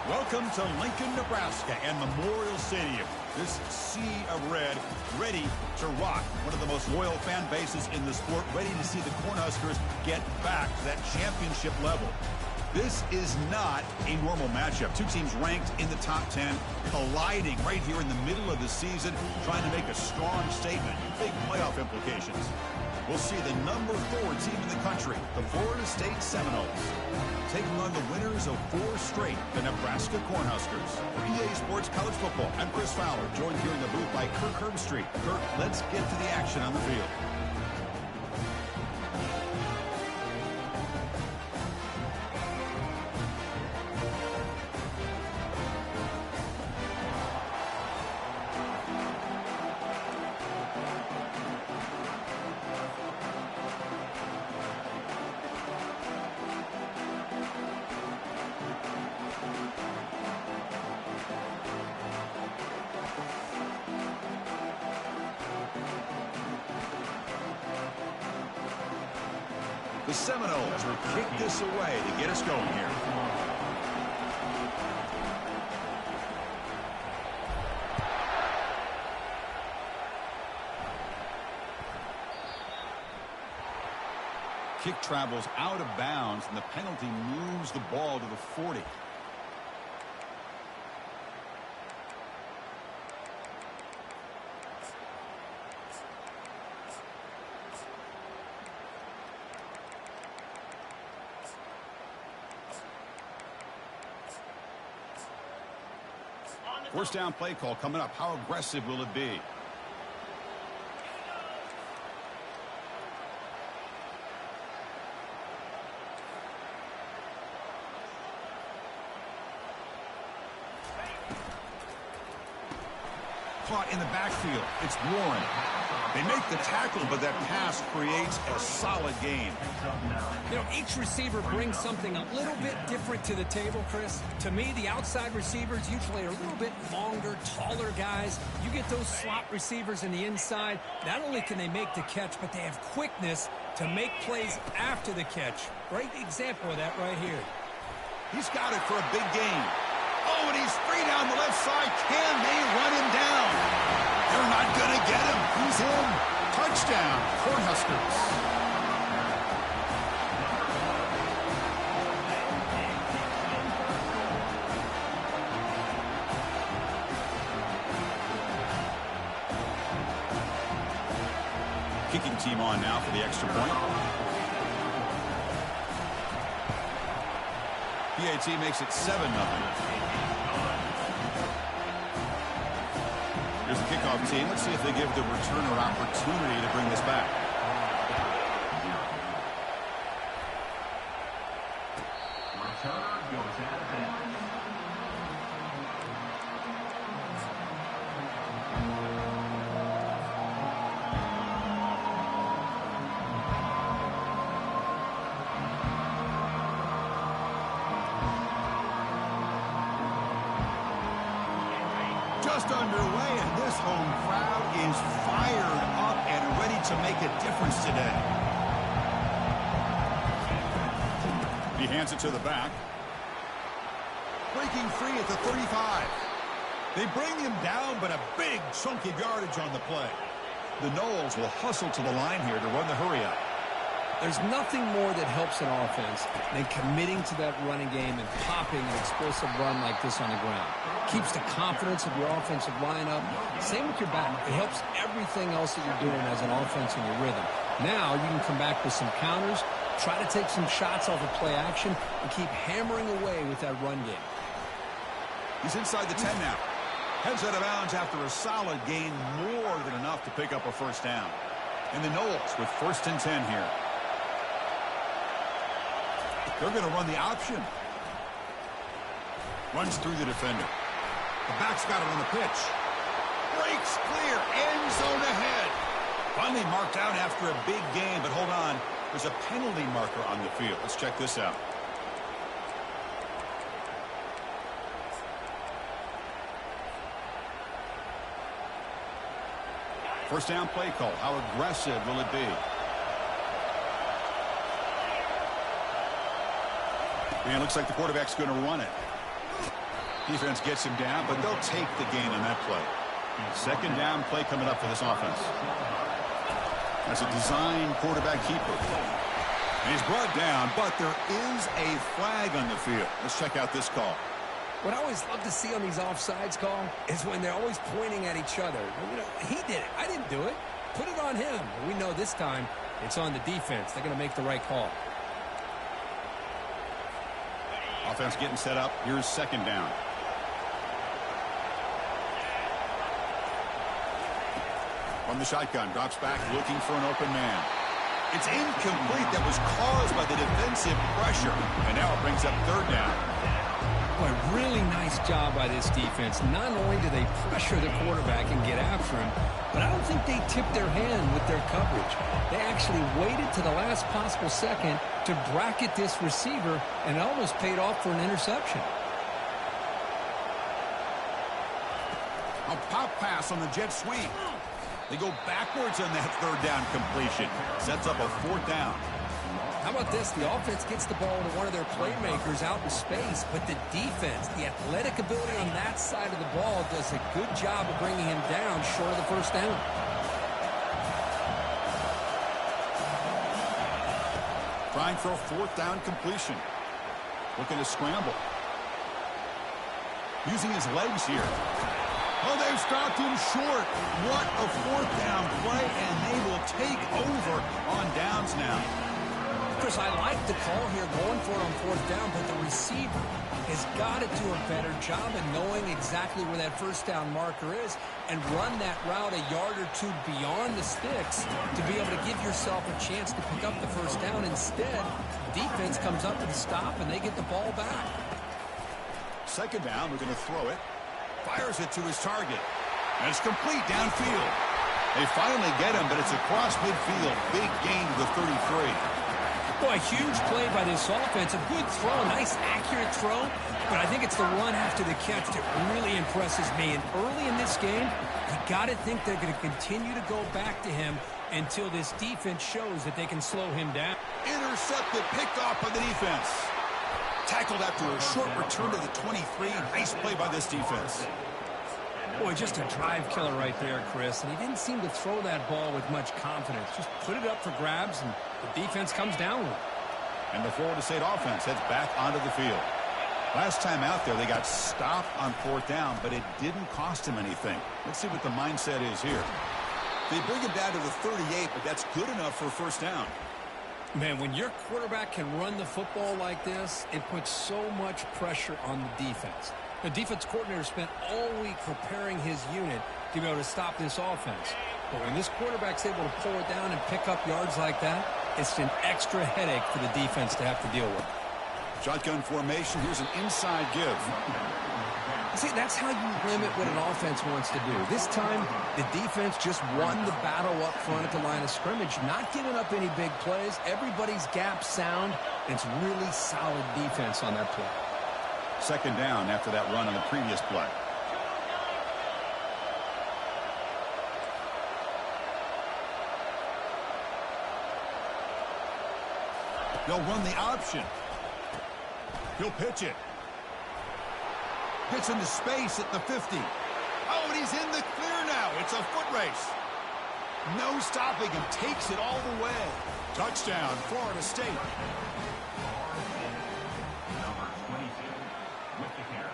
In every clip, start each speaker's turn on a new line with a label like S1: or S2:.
S1: Welcome to Lincoln, Nebraska and Memorial Stadium. This sea of red ready to rock. One of the most loyal fan bases in the sport, ready to see the Cornhuskers get back to that championship level. This is not a normal matchup. Two teams ranked in the top 10, colliding right here in the middle of the season, trying to make a strong statement. Big playoff implications. We'll see the number 4 team in the country, the Florida State Seminoles, taking on the winners of 4 straight, the Nebraska Cornhuskers. For EA Sports College Football, I'm Chris Fowler, joined here in the booth by Kirk Herbstreit. Kirk, let's get to the action on the field. The Seminoles will kick this away to get us going here. Kick travels out of bounds, and the penalty moves the ball to the 40. First down play call coming up. How aggressive will it be? Caught in the backfield. It's Warren. They make the tackle, but that pass creates a solid gain.
S2: You know, each receiver brings something a little bit different to the table, Chris. To me, the outside receivers usually are a little bit longer, taller guys. You get those slot receivers in the inside, not only can they make the catch, but they have quickness to make plays after the catch. Great example of that right here.
S1: He's got it for a big gain. Oh, and he's free down the left side. Can they run him down? They're not going to get him. He's in. Touchdown, Cornhuskers. Kicking team on now for the extra point. PAT makes it 7-0. Here's the kickoff team. Let's see if they give the returner opportunity to bring this back. Returner goes out of bounds. Just underway, and this home crowd is fired up and ready to make a difference today. He hands it to the back. Breaking free at the 35. They bring him down, but a big chunk of yardage on the play. The Noles will hustle to the line here to run the hurry-up.
S2: There's nothing more that helps an offense than committing to that running game and popping an explosive run like this on the ground. Keeps the confidence of your offensive lineup. Same with your back. It helps everything else that you're doing as an offense in your rhythm. Now you can come back with some counters, try to take some shots off of play action, and keep hammering away with that run game.
S1: He's inside the 10 now. Heads out of bounds after a solid gain, more than enough to pick up a first down. And the Noles with 1st and 10 here. They're going to run the option. Runs through the defender. The back's got it on the pitch. Breaks clear. End zone ahead. Finally marked out after a big gain, but hold on. There's a penalty marker on the field. Let's check this out. First down play call. How aggressive will it be? And it looks like the quarterback's going to run it. Defense gets him down, but they'll take the gain on that play. Second down play coming up for this offense. That's a design quarterback keeper. And he's brought down, but there is a flag on the field. Let's check out this call.
S2: What I always love to see on these offsides call is when they're always pointing at each other. You know, he did it. I didn't do it. Put it on him. We know this time it's on the defense. They're going to make the right call.
S1: Offense getting set up. Here's second down. From the shotgun, drops back, looking for an open man. It's incomplete. That was caused by the defensive pressure. And now it brings up third down.
S2: Boy, really nice job by this defense. Not only do they pressure the quarterback and get after him, but I don't think they tipped their hand with their coverage. They actually waited to the last possible second to bracket this receiver, and it almost paid off for an interception.
S1: A pop pass on the jet sweep. They go backwards on that third down completion. Sets up a fourth down.
S2: How about this? The offense gets the ball to one of their playmakers out in space, but the defense, the athletic ability on that side of the ball does a good job of bringing him down short of the first down.
S1: Trying for a fourth down completion. Looking to scramble. Using his legs here. Oh, they've stopped him short. What a fourth down play, and they will take over on downs now.
S2: Chris, I like the call here going for it on fourth down, but the receiver has got to do a better job of knowing exactly where that first down marker is and run that route a yard or two beyond the sticks to be able to give yourself a chance to pick up the first down. Instead, defense comes up with a stop, and they get the ball back.
S1: Second down, we're going to throw it. Fires it to his target. And it's complete downfield. They finally get him, but it's across midfield. Big gain to the 33.
S2: Boy, a huge play by this offense. A good throw, a nice accurate throw. But I think it's the run after the catch that really impresses me. And early in this game, you got to think they're going to continue to go back to him until this defense shows that they can slow him down.
S1: Intercepted, picked off by the defense. Tackled after a short return to the 23. Nice play by this defense.
S2: Boy, just a drive killer right there, Chris. And he didn't seem to throw that ball with much confidence. Just put it up for grabs, and the defense comes down with it.
S1: And the Florida State offense heads back onto the field. Last time out there, they got stopped on fourth down, but it didn't cost them anything. Let's see what the mindset is here. They bring him down to the 38, but that's good enough for a first down.
S2: Man, when your quarterback can run the football like this, it puts so much pressure on the defense. The defense coordinator spent all week preparing his unit to be able to stop this offense. But when this quarterback's able to pull it down and pick up yards like that, it's an extra headache for the defense to have to deal with.
S1: Shotgun formation. Here's an inside give.
S2: See, that's how you limit what an offense wants to do. This time, the defense just won the battle up front at the line of scrimmage, not giving up any big plays. Everybody's gap sound, and it's really solid defense on that play.
S1: Second down after that run on the previous play. They'll run the option. He'll pitch it. Gets into space at the 50. Oh, and he's in the clear now. It's a foot race. No stopping him. Takes it all the way. Touchdown, Florida State.
S3: Number 22 with the carry.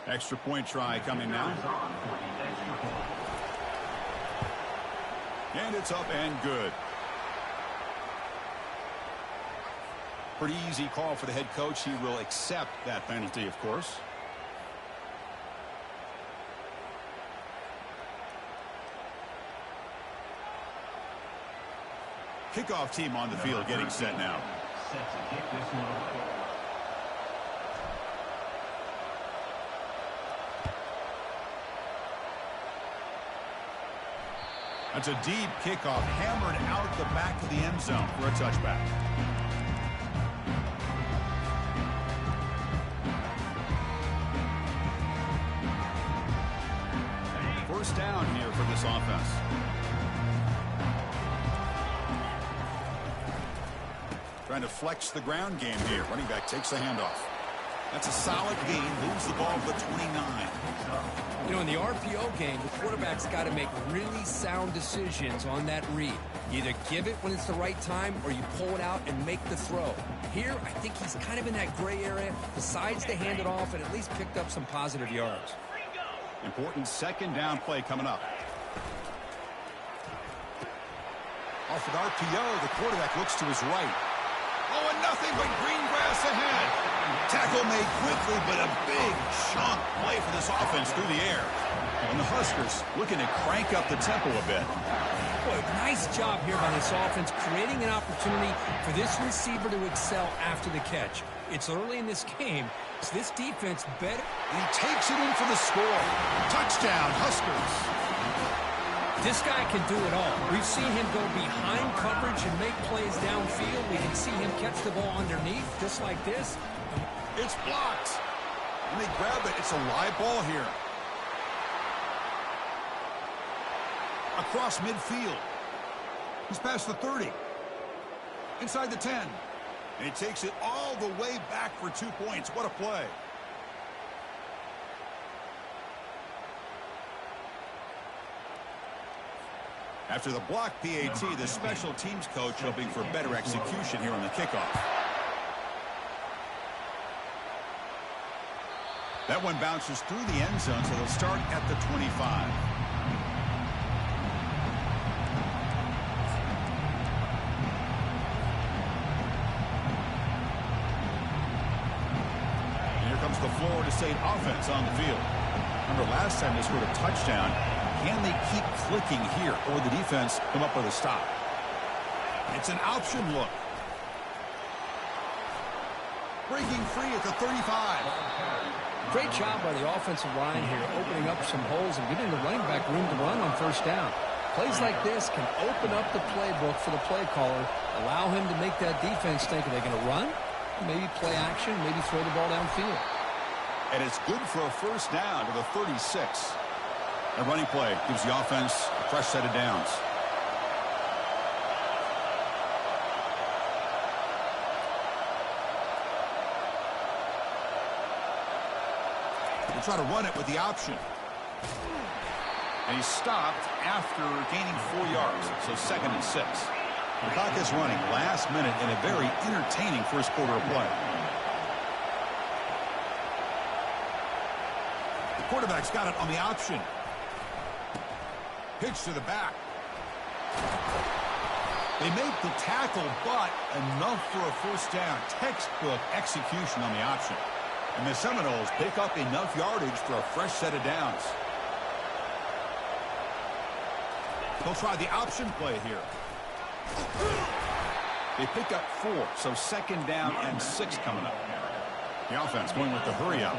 S1: Extra point try coming now. And it's up and good. Pretty easy call for the head coach. He will accept that penalty, of course. Kickoff team on the field getting set now.
S3: Set to kick this one away.
S1: That's a deep kickoff, hammered out the back of the end zone for a touchback. First down here for this offense. Trying to flex the ground game here. Running back takes the handoff. That's a solid gain. Moves the ball to the 29.
S2: You know, in the RPO game, the quarterback's got to make really sound decisions on that read. You either give it when it's the right time or you pull it out and make the throw. Here, I think he's kind of in that gray area, decides to hand it off and at least picked up some positive yards.
S1: Important second down play coming up. Off an RPO, the quarterback looks to his right. Oh, and nothing but green grass ahead. Tackle made quickly, but a big chunk play for this offense through the air. And the Huskers looking to crank up the tempo a bit.
S2: Boy, nice job here by this offense, creating an opportunity for this receiver to excel after the catch. It's early in this game, so this defense better.
S1: He takes it in for the score. Touchdown, Huskers.
S2: This guy can do it all. We've seen him go behind coverage and make plays downfield. We can see him catch the ball underneath, just like this.
S1: It's blocked. And they grab it. It's a live ball here. Across midfield. He's past the 30. Inside the 10. And he takes it all the way back for 2 points. What a play. After the block PAT, the special teams coach hoping for better execution here on the kickoff. That one bounces through the end zone, so they'll start at the 25. And here comes the Florida State offense on the field. Remember last time they scored a touchdown. Can they keep clicking here, or the defense come up with a stop? It's an option look. Breaking free at the 35.
S2: Great job by the offensive line here, opening up some holes and giving the running back room to run on first down. Plays like this can open up the playbook for the play caller, allow him to make that defense think, are they going to run? Maybe play action, maybe throw the ball downfield.
S1: And it's good for a first down to the 36. A running play gives the offense a fresh set of downs. They try to run it with the option. And he stopped after gaining 4 yards, so 2nd and 6. The clock is running last minute in a very entertaining first quarter of play. The quarterback's got it on the option. Pitch to the back. They make the tackle, but enough for a first down. Textbook execution on the option. And the Seminoles pick up enough yardage for a fresh set of downs. They'll try the option play here. They pick up 4, so 2nd down and 6 coming up. The offense going with the hurry up.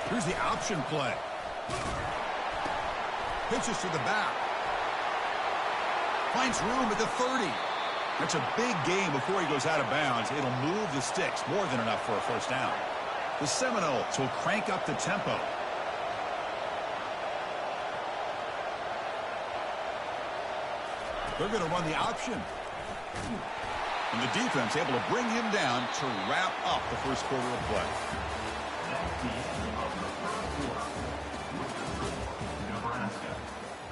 S1: Here's the option play. Pitches to the back. Finds room at the 30. That's a big gain before he goes out of bounds. It'll move the sticks, more than enough for a first down. The Seminoles will crank up the tempo. They're going to run the option. And the defense able to bring him down to wrap up the first quarter of play.
S3: Nebraska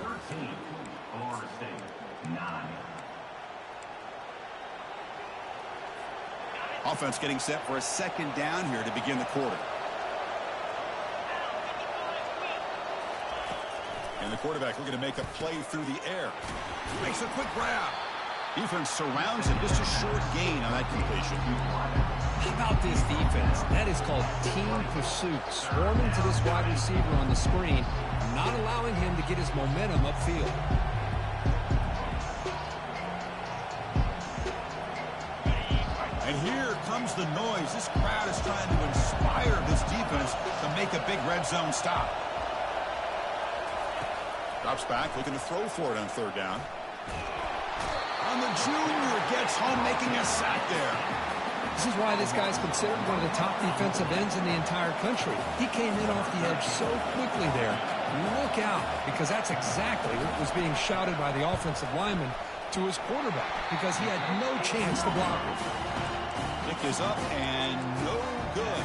S3: 13, Florida State 9.
S1: Offense getting set for a 2nd down here to begin the quarter. And the quarterback looking to make a play through the air. Makes a quick grab. Defense surrounds him. Just a short gain on that completion.
S2: How about this defense? That is called team pursuit. Swarming to this wide receiver on the screen, not allowing him to get his momentum upfield. And
S1: here comes the noise. This crowd is trying to inspire this defense to to make a big red zone stop. Drops back, looking to throw for it on third down. And the junior gets home, making a sack there.
S2: This is why this guy's considered one of the top defensive ends in the entire country. He came in off the edge so quickly there. Look out, because that's exactly what was being shouted by the offensive lineman to his quarterback, because he had no chance to block him.
S1: Kick is up and no good.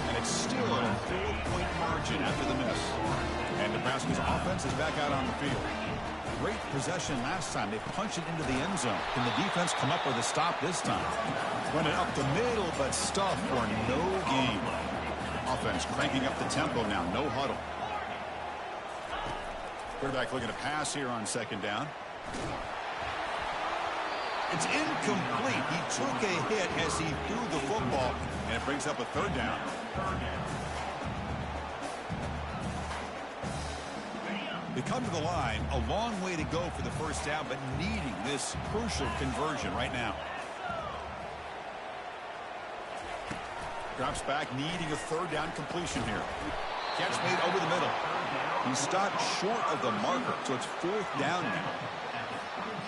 S1: And it's still a 4-point margin after the miss. And Nebraska's offense is back out on the field. Great possession last time. They punch it into the end zone. Can the defense come up with a stop this time? Running up the middle, but stuffed for no gain. Offense cranking up the tempo now. No huddle. Quarterback looking to pass here on second down. It's incomplete. He took a hit as he threw the football, and it brings up a third down. They come to the line, a long way to go for the first down, but needing this crucial conversion right now. Drops back, needing a third down completion here. Catch made over the middle. He stopped short of the marker, so it's fourth down now.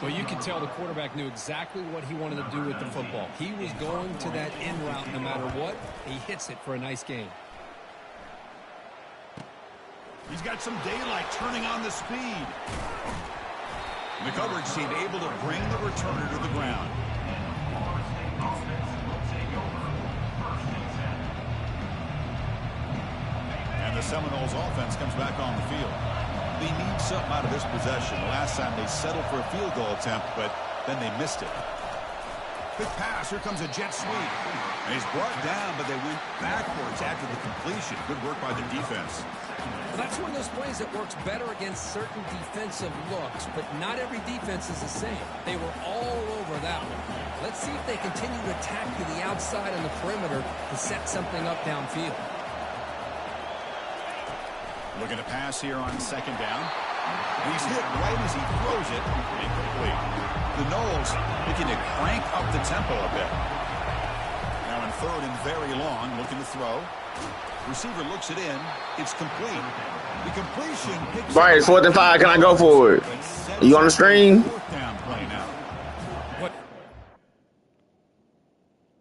S2: Well, you can tell the quarterback knew exactly what he wanted to do with the football. He was going to that in route no matter what. He hits it for a nice gain.
S1: He's got some daylight, turning on the speed. The coverage team able to bring the returner to the ground. And the Seminoles offense comes back on the field. They need something out of this possession. The last time they settled for a field goal attempt, but then they missed it. Quick pass. Here comes a jet sweep. And he's brought down, but they went backwards after the completion. Good work by the defense.
S2: Well, that's one of those plays that works better against certain defensive looks, but not every defense is the same. They were all over that one. Let's see if they continue to attack to the outside on the perimeter to set something up downfield.
S1: Looking to pass here on second down. And he's hit right as he throws it. Incomplete. The Noles looking to crank up the tempo a bit. Now in third and very long, looking to throw. Receiver looks it in. It's complete. The completion picks
S4: Brian, it's 4th and 5. Can I go for it? Are you on the stream?
S1: Down play now.
S2: What?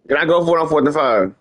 S4: Can I go for it on 4th and 5?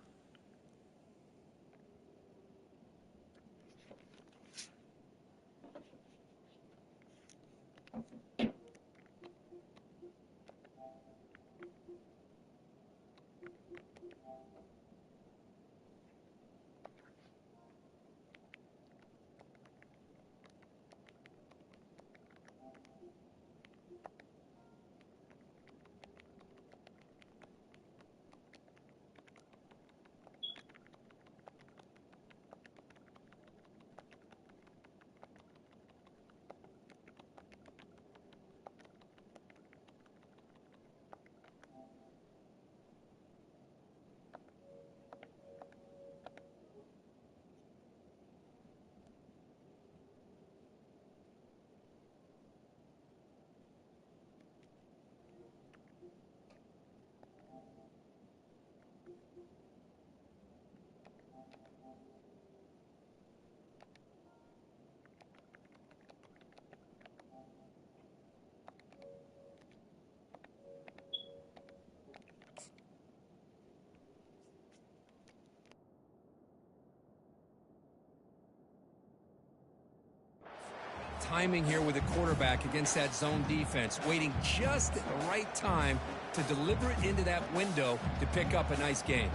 S2: Timing here with the quarterback against that zone defense, waiting just at the right time to deliver it into that window to pick up a nice gain.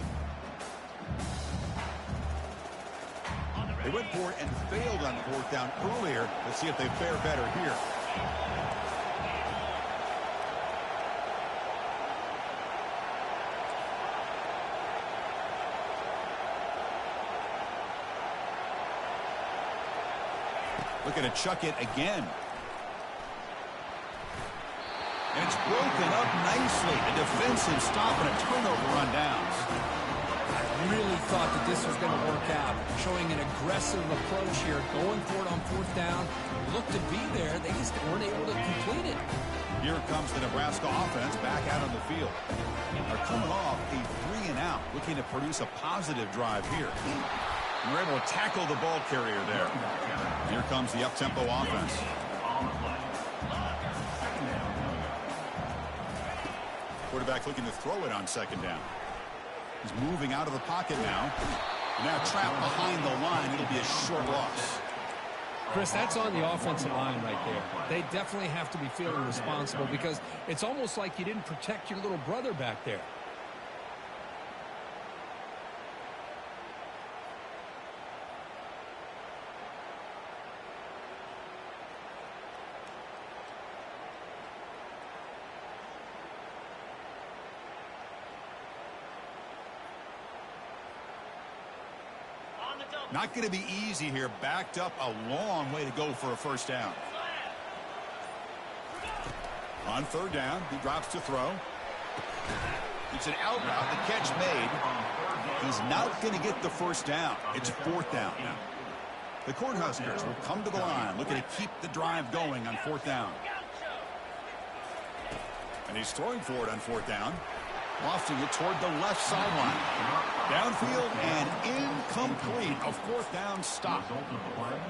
S1: They went for it and failed on fourth down earlier. Let's see if they fare better here. Looking to chuck it again. And it's broken up nicely. A defensive stop and a turnover on downs.
S2: I really thought that this was going to work out. Showing an aggressive approach here. Going for it on fourth down. Looked to be there. They just weren't able to complete it.
S1: Here comes the Nebraska offense back out on the field. They're coming off a 3-and-out. Looking to produce a positive drive here. they're able to tackle the ball carrier there. Here comes the up-tempo offense. Quarterback looking to throw it on second down. He's moving out of the pocket now. Now trapped behind the line. It'll be a short loss.
S2: Chris, that's on the offensive line right there. They definitely have to be feeling responsible because it's almost like you didn't protect your little brother back there.
S1: Not going to be easy here. Backed up a long way to go for a first down. On third down, he drops to throw. It's an out route. The catch made. He's not going to get the first down. It's fourth down now. The Cornhuskers will come to the line, looking to keep the drive going on fourth down. And he's throwing for it on fourth down. Lofting it toward the left sideline. Downfield and incomplete. A fourth down stop.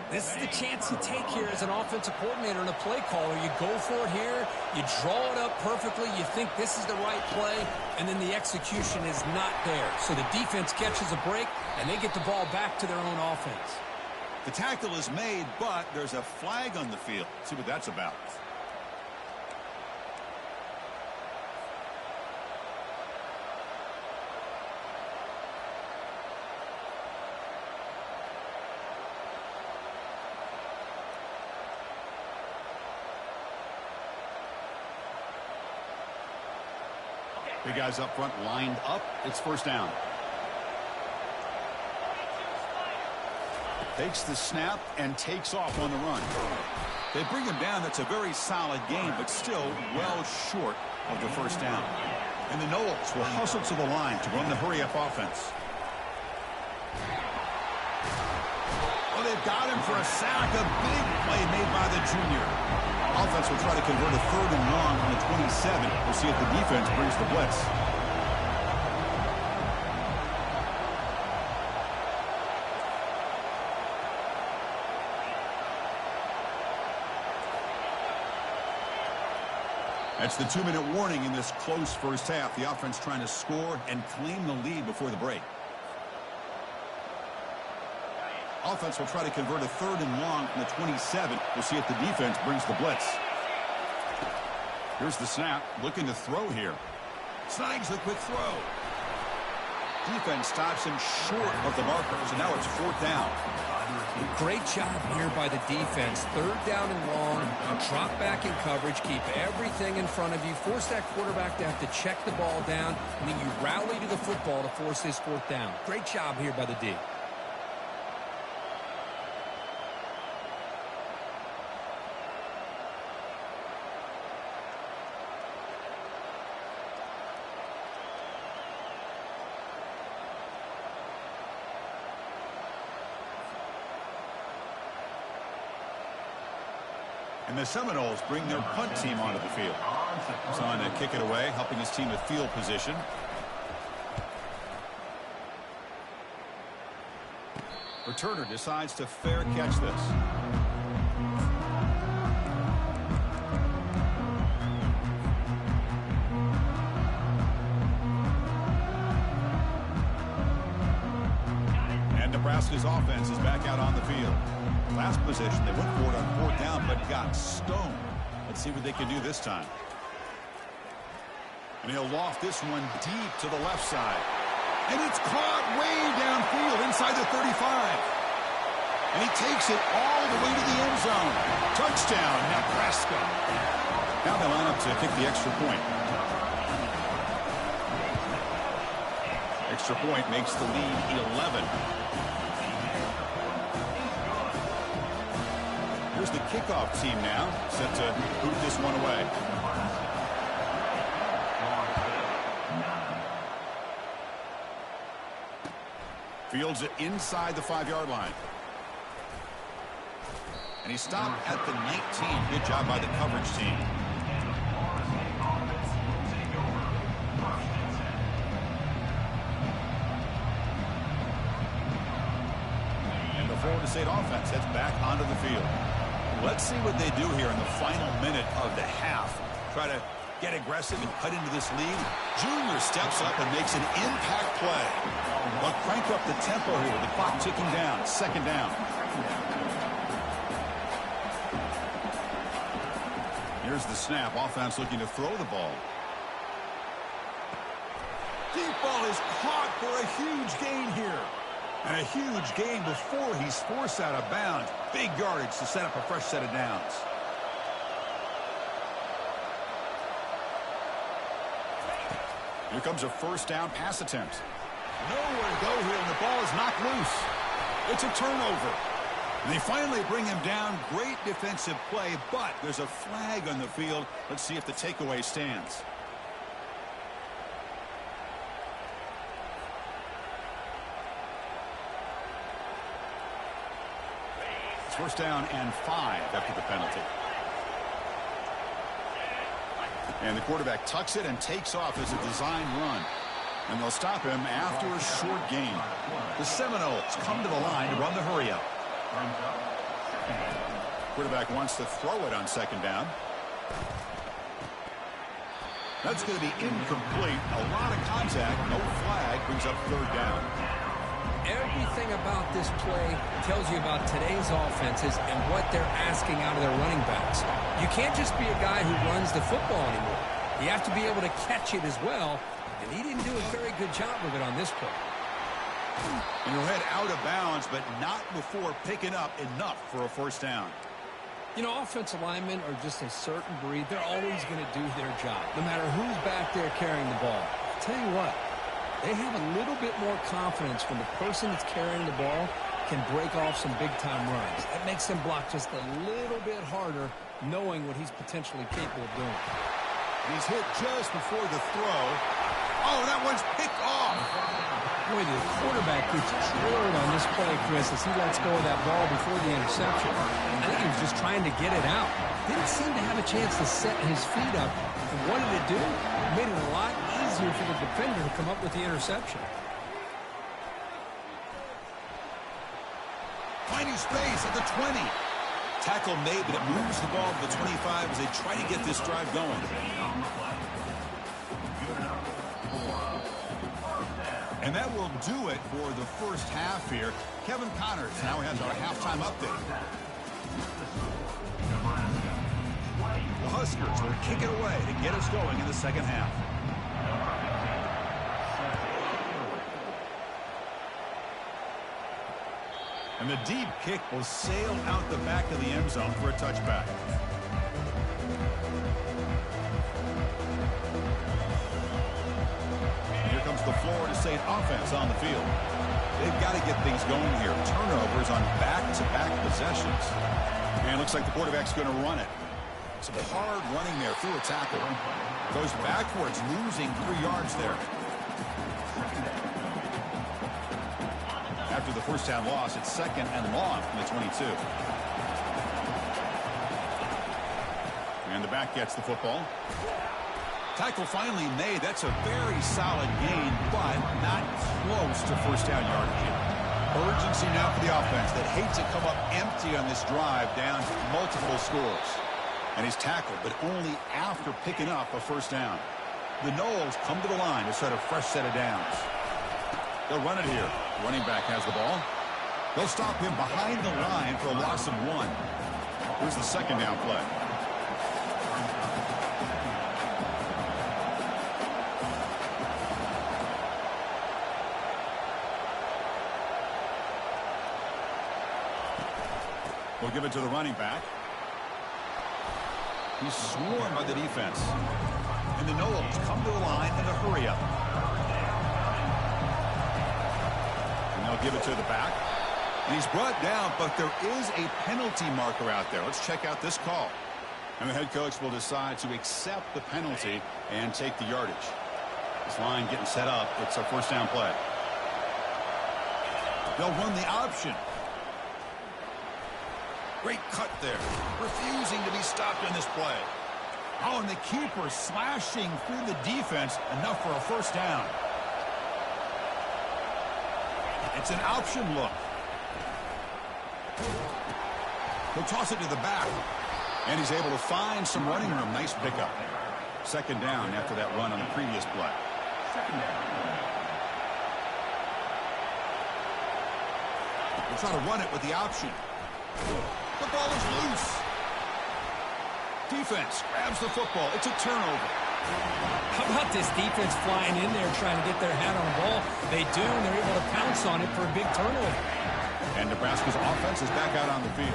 S2: This is the chance you take here as an offensive coordinator and a play caller. You go for it here. You draw it up perfectly. You think this is the right play, and then the execution is not there. So the defense catches a break, and they get the ball back to their own offense.
S1: The tackle is made, but there's a flag on the field. Let's see what that's about. Big guys up front lined up. It's first down. Takes the snap and takes off on the run. They bring him down. That's a very solid game, but still well short of the first down. And the Noles will hustle to the line to run the hurry-up offense. Oh, they've got him for a sack. A big play made by the junior. Offense will try to convert a third and long on the 27. We'll see if the defense brings the blitz. That's the 2-minute warning in this close first half. The offense trying to score and claim the lead before the break. Offense will try to convert a third and long from the 27. We'll see if the defense brings the blitz. Here's the snap. Looking to throw here. Snags the quick throw. Defense stops him short of the marker. So now it's fourth down.
S2: Great job here by the defense. Third down and long. Drop back in coverage. Keep everything in front of you. Force that quarterback to have to check the ball down. And then you rally to the football to force this fourth down. Great job here by the D.
S1: And the Seminoles bring their punt team onto the field. He's on to kick it away, helping his team with field position. Returner decides to fair catch this. And Nebraska's offense is back out on the field. Last possession, they went for it on fourth down, but got stoned. Let's see what they can do this time. And he'll loft this one deep to the left side. And it's caught way downfield inside the 35. And he takes it all the way to the end zone. Touchdown, Nebraska. Now they line up to kick the extra point. Extra point makes the lead 11. Here's the kickoff team now, set to boot this one away. Fields it inside the 5-yard line. And he stopped at the 19. Good job by the coverage team. Florida State offense heads back onto the field. Let's see what they do here in the final minute of the half. Try to get aggressive and cut into this lead. Junior steps up and makes an impact play. But crank up the tempo here with the clock ticking down. Second down. Here's the snap. Offense looking to throw the ball. Deep ball is caught for a huge gain here. And a huge gain before he's forced out of bounds. Big yardage to set up a fresh set of downs. Here comes a first down pass attempt. Nowhere to go here, and the ball is knocked loose. It's a turnover. And they finally bring him down. Great defensive play, but there's a flag on the field. Let's see if the takeaway stands. It's first down and 5 after the penalty. And the quarterback tucks it and takes off as a design run. And they'll stop him after a short gain. The Seminoles come to the line to run the hurry-up. Quarterback wants to throw it on second down. That's going to be incomplete. A lot of contact. No flag. Brings up third down.
S2: Everything about this play tells you about today's offenses and what they're asking out of their running backs. You can't just be a guy who runs the football anymore. You have to be able to catch it as well, and he didn't do a very good job of it on this play.
S1: And he'll head out of bounds, but not before picking up enough for a first down.
S2: You know, offensive linemen are just a certain breed. They're always going to do their job, no matter who's back there carrying the ball. I'll tell you what. They have a little bit more confidence when the person that's carrying the ball can break off some big-time runs. That makes them block just a little bit harder, knowing what he's potentially capable of doing.
S1: He's hit just before the throw. Oh, that one's picked off.
S2: Boy, the quarterback gets drilled on this play, Chris, as he lets go of that ball before the interception. I think he was just trying to get it out. Didn't seem to have a chance to set his feet up. And what did it do? It made it a lot easier for the defender to come up with the interception.
S1: Finding space at the 20. Tackle made, but it moves the ball to the 25 as they try to get this drive going. And that will do it for the first half here. Kevin Connors now has our halftime update. The Huskers will kick it away to get us going in the second half. And the deep kick will sail out the back of the end zone for a touchback. Here comes the Florida State offense on the field. They've got to get things going here. Turnovers on back-to-back possessions. And it looks like the quarterback's going to run it. Some hard running there through a tackle. Goes backwards, losing 3 yards there. After the first down loss, it's second and long from the 22. And the back gets the football. Tackle finally made. That's a very solid gain, but not close to first down yardage yet. Urgency now for the offense that hates to come up empty on this drive down multiple scores. And he's tackled, but only after picking up a first down. The Noles come to the line to start a fresh set of downs. They'll run it here. Running back has the ball. They'll stop him behind the line for a loss of 1. Here's the second down play. We'll give it to the running back. He's swarmed by the defense. And the Noles come to the line in a hurry-up. And they'll give it to the back. And he's brought down, but there is a penalty marker out there. Let's check out this call. And the head coach will decide to accept the penalty and take the yardage. This line getting set up. It's a first down play. They'll run the option. Great cut there. Refusing to be stopped on this play. Oh, and the keeper slashing through the defense. Enough for a first down. It's an option look. He'll toss it to the back. And he's able to find some running room. Nice pickup. Second down after that run on the previous play. We'll try to run it with the option. The ball is loose. Defense grabs the football. It's a turnover.
S2: How about this defense flying in there trying to get their hat on the ball? They do, and they're able to pounce on it for a big turnover.
S1: And Nebraska's offense is back out on the field.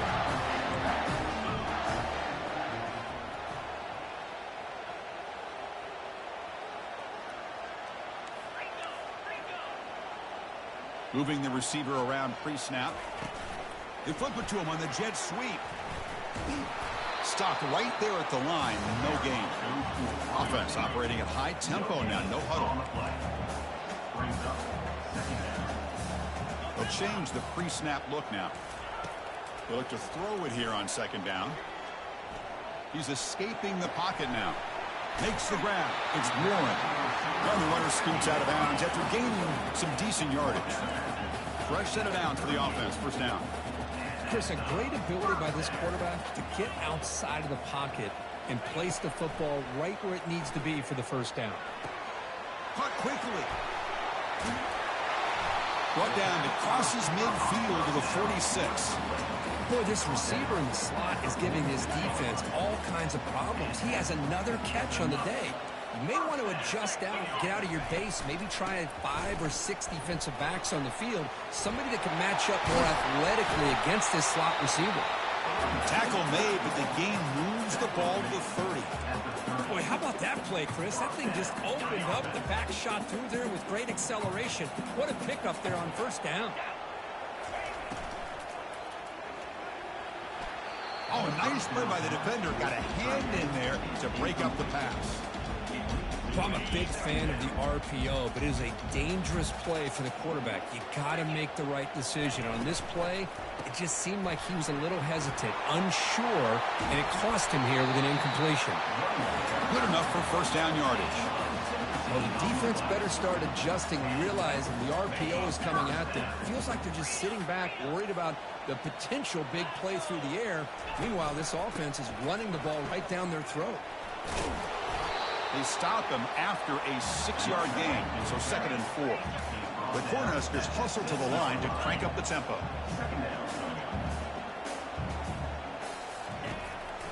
S1: Moving the receiver around pre-snap. They flip it to him on the jet sweep. Stopped right there at the line. No gain. Offense operating at high tempo now. No huddle. They'll change the pre-snap look now. They'll look to throw it here on second down. He's escaping the pocket now. Makes the grab. It's Warren. And the runner scoots out of bounds after gaining some decent yardage. Fresh set of downs for the offense. First down.
S2: Chris, a great ability by this quarterback to get outside of the pocket and place the football right where it needs to be for the first down.
S1: Caught quickly. Brought down to crosses midfield to the 46.
S2: Boy, this receiver in the slot is giving this defense all kinds of problems. He has another catch on the day. You may want to adjust out, get out of your base, maybe try 5 or 6 defensive backs on the field, somebody that can match up more athletically against this slot receiver.
S1: Tackle made, but the game moves the ball to the 30.
S2: Boy, how about that play, Chris? That thing just opened up. The back shot through there with great acceleration. What a pickup there on first down.
S1: Oh, nice play by the defender. Got a hand in there to break up the pass.
S2: Well, I'm a big fan of the RPO, but it is a dangerous play for the quarterback. You got to make the right decision. On this play, it just seemed like he was a little hesitant, unsure, and it cost him here with an incompletion.
S1: Good enough for first down yardage.
S2: Well, the defense better start adjusting, realizing the RPO is coming at them. Feels like they're just sitting back, worried about the potential big play through the air. Meanwhile, this offense is running the ball right down their throat.
S1: They stop him after a 6-yard gain, so 2nd and 4. The Cornhuskers hustle to the line to crank up the tempo.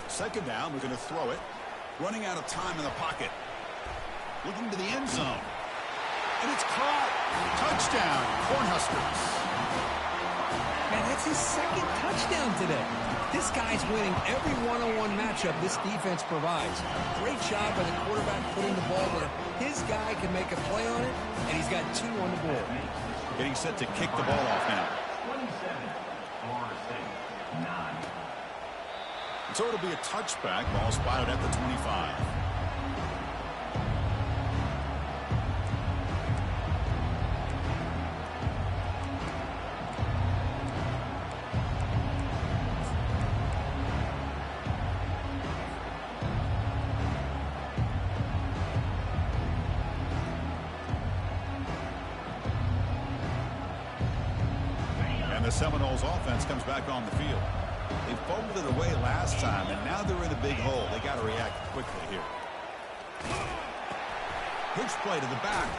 S1: Second down, we're going to throw it. Running out of time in the pocket. Looking to the end zone. And it's caught. Touchdown, Cornhuskers.
S2: Man, that's his 2nd touchdown today. This guy's winning every one-on-one matchup this defense provides. Great job by the quarterback putting the ball where his guy can make a play on it, and he's got 2 on the board.
S1: Getting set to kick the ball off now.
S3: 27, Florida State, 9.
S1: So it'll be a touchback. Ball spotted at the 25. The Seminoles offense comes back on the field. They fumbled it away last time, and now they're in a big hole. They got to react quickly here. Pitch play to the back.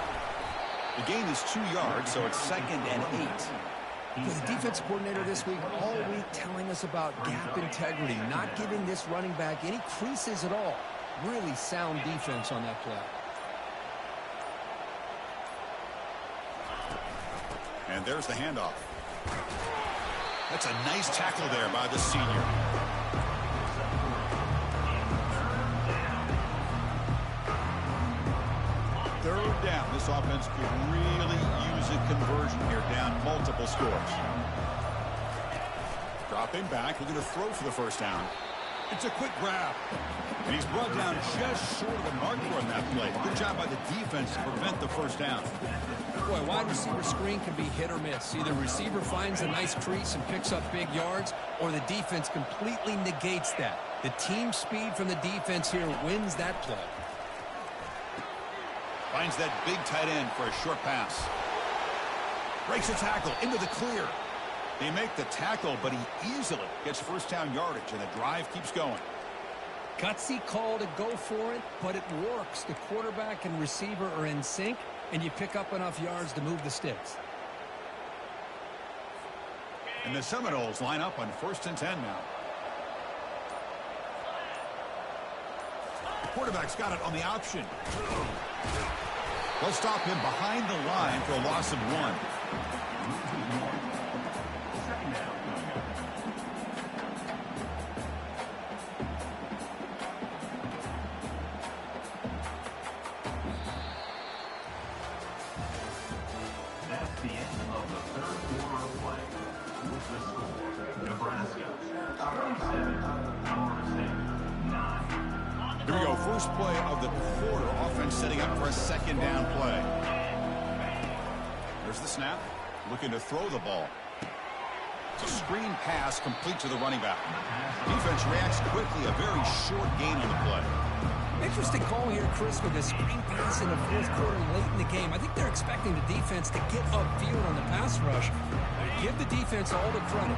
S1: The gain is 2 yards, so it's 2nd and 8.
S2: The defense coordinator this week all week telling us about gap integrity, not giving this running back any creases at all. Really sound defense on that play.
S1: And there's the handoff. That's a nice tackle there by the senior. Third down. This offense could really use a conversion here, down multiple scores. Dropping back, looking to throw for the first down. It's a quick grab. And he's brought down just short of the marker on that play. Good job by the defense to prevent the first down.
S2: Boy, wide receiver screen can be hit or miss. Either receiver finds a nice crease and picks up big yards, or the defense completely negates that. The team speed from the defense here wins that play.
S1: Finds that big tight end for a short pass. Breaks a tackle into the clear. They make the tackle, but he easily gets first down yardage, and the drive keeps going.
S2: Gutsy call to go for it, but it works. The quarterback and receiver are in sync, and you pick up enough yards to move the sticks.
S1: And the Seminoles line up on 1st and 10 now. The quarterback's got it on the option. They'll stop him behind the line for a loss of 1.
S3: That's the end of the third quarter of play. With the score, Nebraska 37, Florida State 9.
S1: Here we go. First play of the quarter. Offense setting up for a second down play. There's the snap. Looking to throw the ball. It's a screen pass complete to the running back. Defense reacts quickly. A very short gain on the play.
S2: Interesting call here, Chris, with a screen pass in the fourth quarter late in the game. I think they're expecting the defense to get upfield on the pass rush. Give the defense all the credit.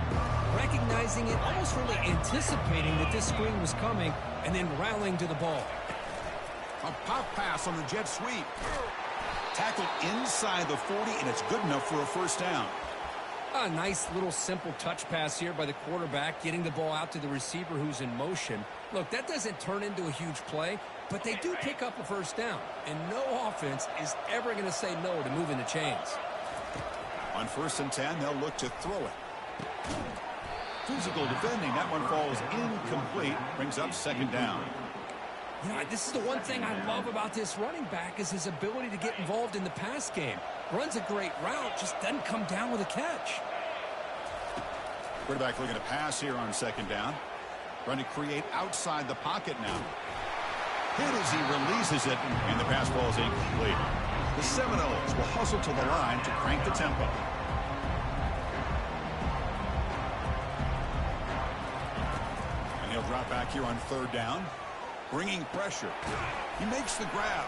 S2: Recognizing it, almost really anticipating that this screen was coming, and then rallying to the ball.
S1: A pop pass on the jet sweep. Tackle inside the 40, and it's good enough for a first down.
S2: A nice little simple touch pass here by the quarterback, getting the ball out to the receiver who's in motion. Look, that doesn't turn into a huge play, but they do pick up a first down, and no offense is ever going to say no to moving the chains.
S1: On 1st and 10, they'll look to throw it. Physical defending. That one falls incomplete. Brings up second down.
S2: You know, this is the one thing I love about this running back is his ability to get involved in the pass game. Runs a great route, just doesn't come down with a catch.
S1: Quarterback looking to pass here on second down. Trying to create outside the pocket now. Hit as he releases it, and the pass falls incomplete. The Seminoles will hustle to the line to crank the tempo. And he'll drop back here on 3rd down. Bringing pressure. He makes the grab.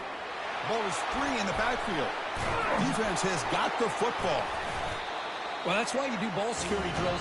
S1: Ball is free in the backfield. Defense has got the football.
S2: Well, that's why you do ball security drills